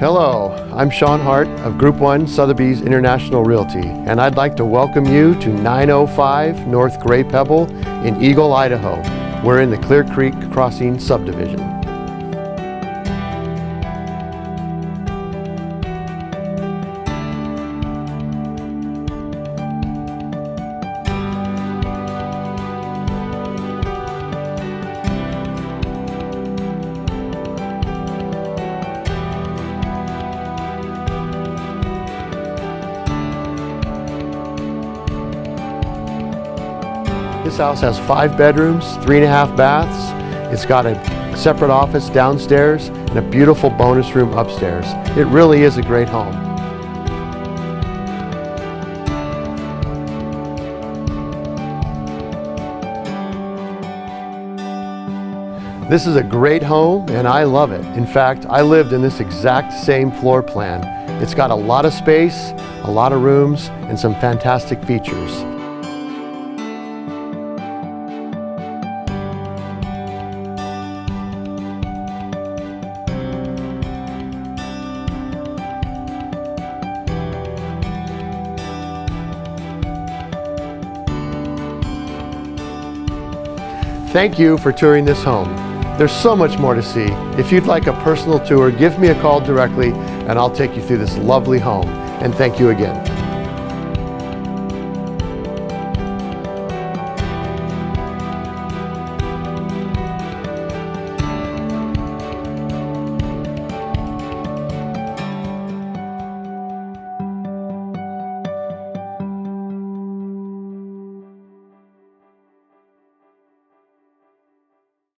Hello, I'm Sean Hart of Group 1 Sotheby's International Realty, and I'd like to welcome you to 905 North Grey Pebble in Eagle, Idaho. We're in the Clear Creek Crossing Subdivision. This house has 5 bedrooms, 3.5 baths. It's got a separate office downstairs and a beautiful bonus room upstairs. It really is a great home. This is a great home and I love it. In fact, I lived in this exact same floor plan. It's got a lot of space, a lot of rooms, and some fantastic features. Thank you for touring this home. There's so much more to see. If you'd like a personal tour, give me a call directly and I'll take you through this lovely home. And thank you again.